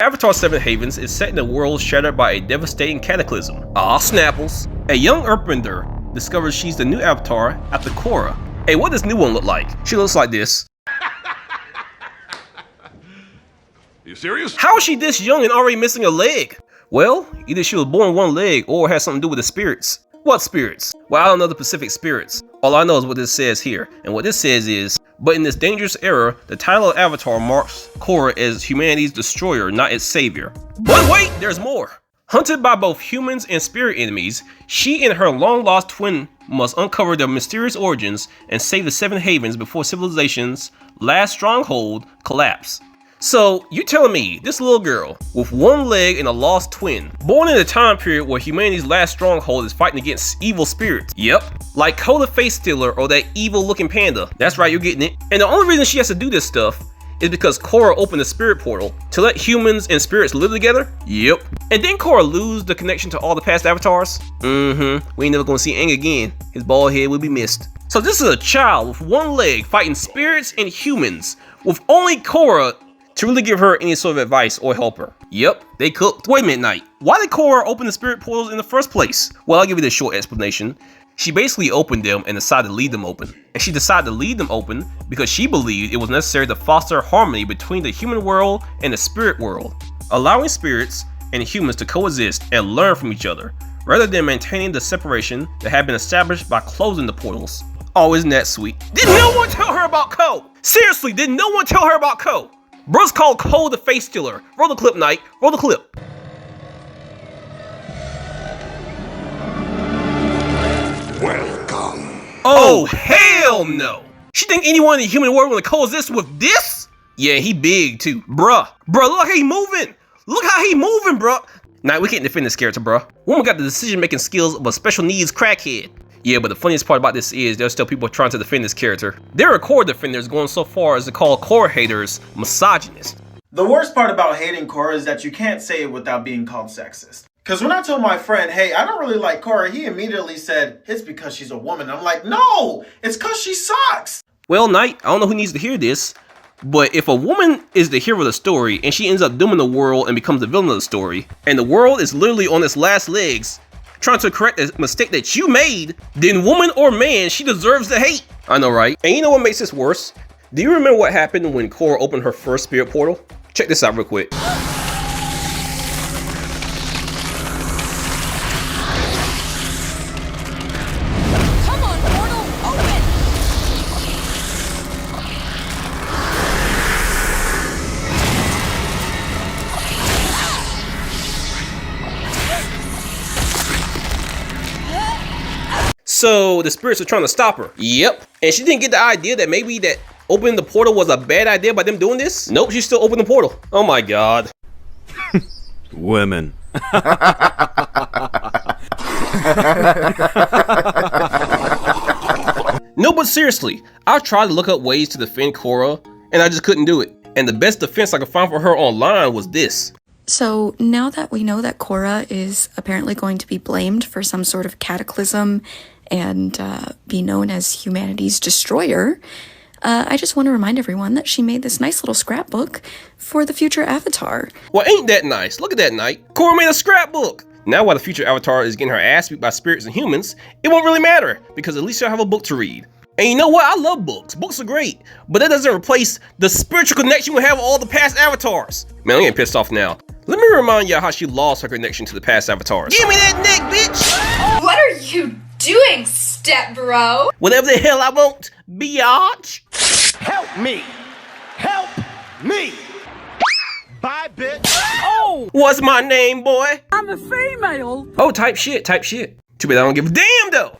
Avatar 7 Havens is set in a world shattered by a devastating cataclysm. Ah, Snapples. A young earthbender discovers she's the new Avatar after Korra. Hey, what does this new one look like? She looks like this. You serious? How is she this young and already missing a leg? Well, either she was born one leg or it has something to do with the spirits. What spirits? Well, I don't know the Pacific spirits. All I know is what this says here. And what this says is, but in this dangerous era, the title of Avatar marks Korra as humanity's destroyer, not its savior. But wait, there's more. Hunted by both humans and spirit enemies, she and her long-lost twin must uncover their mysterious origins and save the Seven Havens before civilization's last stronghold collapse. So, you telling me this little girl with one leg and a lost twin, born in a time period where humanity's last stronghold is fighting against evil spirits? Yep, like Korra the Face Stealer or that evil looking panda. That's right, you're getting it. And the only reason she has to do this stuff is because Korra opened the spirit portal to let humans and spirits live together? Yep. And didn't Korra lose the connection to all the past avatars? We ain't never gonna see Aang again. His bald head will be missed. So this is a child with one leg fighting spirits and humans with only Korra to really give her any sort of advice or help her. Yep, they cooked. Wait a minute, Knight. Why did Korra open the spirit portals in the first place? Well, I'll give you the short explanation. She basically opened them and decided to leave them open. And she decided to leave them open because she believed it was necessary to foster harmony between the human world and the spirit world, allowing spirits and humans to coexist and learn from each other, rather than maintaining the separation that had been established by closing the portals. Oh, isn't that sweet? Did no one tell her about Ko? Seriously, did no one tell her about Ko? Bro's called Korra the Face Stealer. Roll the clip, Knight. Roll the clip. Welcome. Oh, hell no. She think anyone in the human world want to coexist with this? Yeah, he big too. Bruh, look how he moving. Look how he moving, bruh. Knight, we can't defend this character, bruh. Woman got the decision-making skills of a special needs crackhead. Yeah, but the funniest part about this is there's still people trying to defend this character. There are Korra defenders going so far as to call Korra haters misogynist. The worst part about hating Korra is that you can't say it without being called sexist. Because when I told my friend, hey, I don't really like Korra, he immediately said, it's because she's a woman. I'm like, no, it's because she sucks. Well, Knight, I don't know who needs to hear this, but if a woman is the hero of the story and she ends up dooming the world and becomes the villain of the story, and the world is literally on its last legs, trying to correct a mistake that you made, then woman or man, she deserves the hate. I know, right? And you know what makes this worse? Do you remember what happened when Korra opened her first spirit portal? Check this out real quick. So the spirits are trying to stop her. Yep. And she didn't get the idea that maybe that opening the portal was a bad idea by them doing this? Nope, she still opened the portal. Oh my god. Women. No, but seriously, I've tried to look up ways to defend Korra, and I just couldn't do it. And the best defense I could find for her online was this. So now that we know that Korra is apparently going to be blamed for some sort of cataclysm and be known as humanity's destroyer, I just want to remind everyone that she made this nice little scrapbook for the future Avatar. Well, ain't that nice? Look at that, Knight. Korra made a scrapbook. Now while the future Avatar is getting her ass beat by spirits and humans, it won't really matter, because at least she'll have a book to read. And you know what? I love books. Books are great. But that doesn't replace the spiritual connection we have with all the past avatars. Man, I'm getting pissed off now. Let me remind y'all how she lost her connection to the past avatars. Give me that neck, bitch! What are you doing, step bro? Whatever the hell I want, biatch. Help me! Help me! Bye, bitch! Oh! What's my name, boy? I'm a female. Oh, type shit, type shit. Too bad I don't give a damn, though.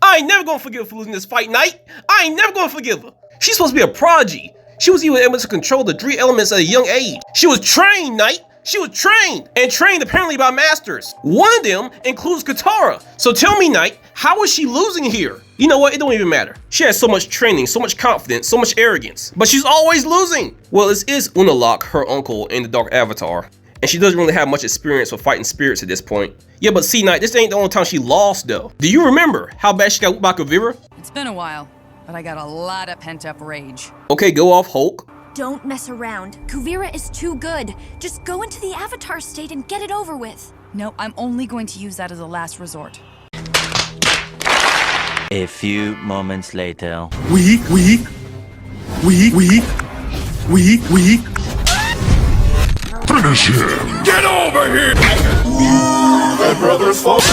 I ain't never gonna forgive her for losing this fight, Knight. I ain't never gonna forgive her. She's supposed to be a prodigy. She was even able to control the 3 elements at a young age. She was trained, Knight. She was trained, and trained apparently by masters. One of them includes Katara. So tell me, Knight, how is she losing here? You know what? It don't even matter. She has so much training, so much confidence, so much arrogance, but she's always losing. Well, this is Unalaq, her uncle in the Dark Avatar, and she doesn't really have much experience with fighting spirits at this point. Yeah, but see, Knight, this ain't the only time she lost, though. Do you remember how bad she got whooped by Kavira? It's been a while. but I got a lot of pent-up rage. Okay, go off, Hulk. Don't mess around. Kuvira is too good. Just go into the Avatar state and get it over with. No, I'm only going to use that as a last resort. A few moments later. Weak. Finish him! Get over here! My brother's fault.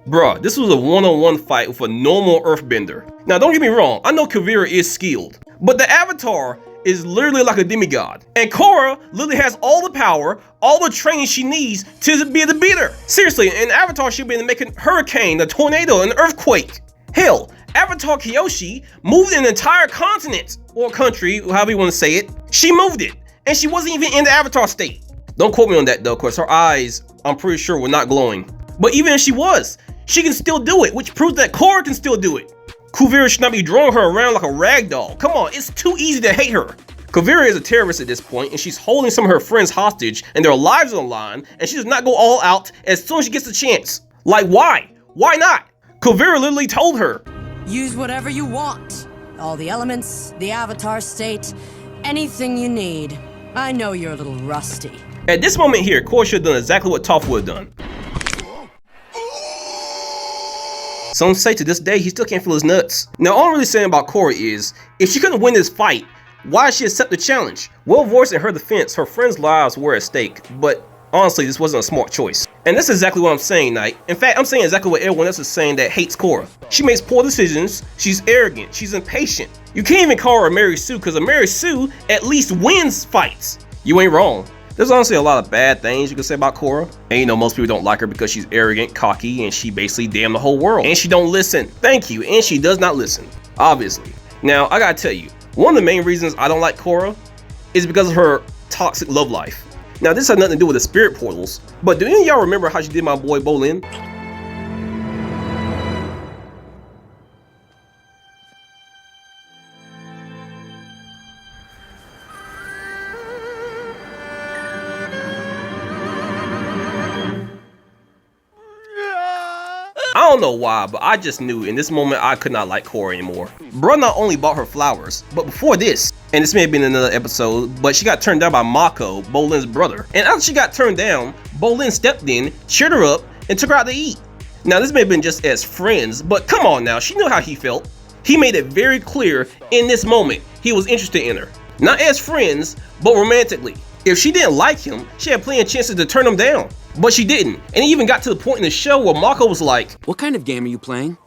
Bruh, this was a one-on-one fight with a normal earthbender. Now don't get me wrong, I know Kuvira is skilled, but the Avatar is literally like a demigod. And Korra literally has all the power, all the training she needs to be able to beat her. Seriously, in Avatar she'll be able to make a hurricane, a tornado, an earthquake. Hell, Avatar Kyoshi moved an entire continent, or country, however you want to say it. She moved it, and she wasn't even in the Avatar state. Don't quote me on that though, because her eyes, I'm pretty sure, were not glowing. But even if she was, she can still do it, which proves that Korra can still do it. Kuvira should not be drawing her around like a rag doll. Come on, it's too easy to hate her. Kuvira is a terrorist at this point, and she's holding some of her friends hostage, and their lives on the line, and she does not go all out as soon as she gets the chance. Like, why? Why not? Kuvira literally told her. Use whatever you want. All the elements, the Avatar state, anything you need. I know you're a little rusty. At this moment here, Korra should have done exactly what Toph would have done. Some say to this day he still can't feel his nuts. Now all I'm really saying about Korra is, if she couldn't win this fight, why did she accept the challenge? Well voiced in her defense, her friends' lives were at stake, but honestly this wasn't a smart choice. And that's exactly what I'm saying, Knight. In fact, I'm saying exactly what everyone else is saying that hates Korra. She makes poor decisions, she's arrogant, she's impatient. You can't even call her a Mary Sue, because a Mary Sue at least wins fights. You ain't wrong. There's honestly a lot of bad things you can say about Korra. And you know, most people don't like her because she's arrogant, cocky, and she basically damned the whole world. And she don't listen. Thank you. And she does not listen. Obviously. Now, I gotta tell you, one of the main reasons I don't like Korra is because of her toxic love life. Now, this has nothing to do with the spirit portals, but do any of y'all remember how she did my boy Bolin? I don't know why, but I just knew in this moment I could not like Korra anymore. Bruh not only bought her flowers, but before this, and this may have been another episode, but she got turned down by Mako, Bolin's brother. And after she got turned down, Bolin stepped in, cheered her up, and took her out to eat. Now this may have been just as friends, but come on now, she knew how he felt. He made it very clear in this moment he was interested in her. Not as friends, but romantically. If she didn't like him, she had plenty of chances to turn him down. But she didn't, and it even got to the point in the show where Mako was like, "What kind of game are you playing?"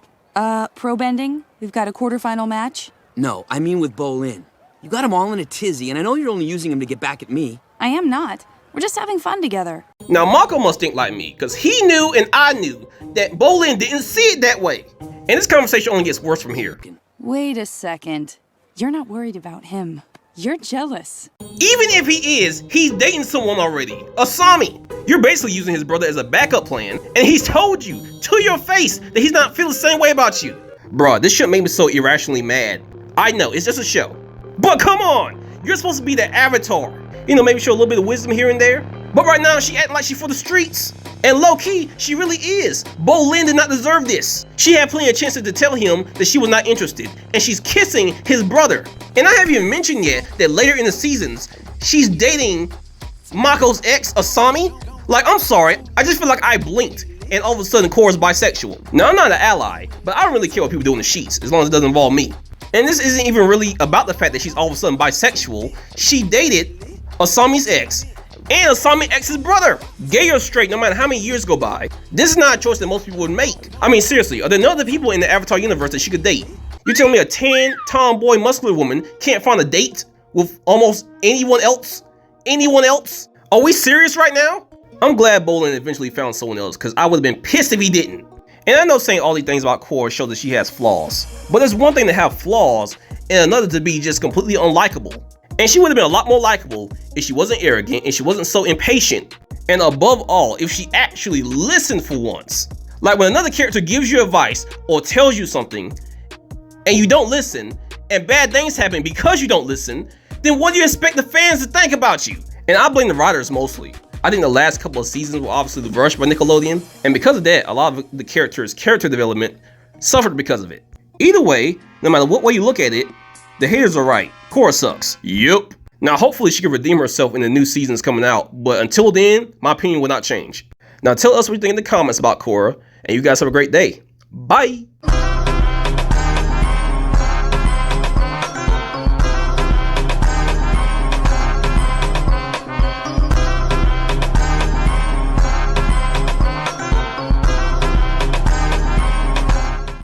Pro bending? We've got a quarterfinal match? No, I mean with Bolin. You got him all in a tizzy, and I know you're only using him to get back at me. I am not. We're just having fun together. Now Mako must think like me, because he knew and I knew that Bolin didn't see it that way. And this conversation only gets worse from here. Wait a second. You're not worried about him. You're jealous. Even if he is, he's dating someone already. Asami. You're basically using his brother as a backup plan, and he's told you to your face that he's not feeling the same way about you. Bruh, this shouldn't make me so irrationally mad. I know, it's just a show. But come on! You're supposed to be the Avatar. You know, maybe show a little bit of wisdom here and there. But right now, she acting like she for the streets. And low-key, she really is. Bolin did not deserve this. She had plenty of chances to tell him that she was not interested, and she's kissing his brother. And I haven't even mentioned yet that later in the seasons, she's dating Mako's ex, Asami. Like, I'm sorry, I just feel like I blinked, and all of a sudden Korra's bisexual. Now, I'm not an ally, but I don't really care what people do in the sheets, as long as it doesn't involve me. And this isn't even really about the fact that she's all of a sudden bisexual. She dated Asami's ex, and Asami's ex's brother. Gay or straight, no matter how many years go by, this is not a choice that most people would make. I mean, seriously, are there no other people in the Avatar universe that she could date? You're telling me a tan, tomboy, muscular woman can't find a date with almost anyone else? Anyone else? Are we serious right now? I'm glad Bolin eventually found someone else, because I would have been pissed if he didn't. And I know saying all these things about Korra shows that she has flaws, but there's one thing to have flaws and another to be just completely unlikable. And she would have been a lot more likable if she wasn't arrogant and she wasn't so impatient. And above all, if she actually listened for once. Like when another character gives you advice or tells you something and you don't listen and bad things happen because you don't listen, then what do you expect the fans to think about you? And I blame the writers mostly. I think the last couple of seasons were obviously rushed by Nickelodeon, and because of that, a lot of the character development suffered because of it. Either way, no matter what way you look at it, the haters are right. Korra sucks. Yup. Now hopefully she can redeem herself in the new seasons coming out, but until then, my opinion will not change. Now tell us what you think in the comments about Korra, and you guys have a great day. Bye!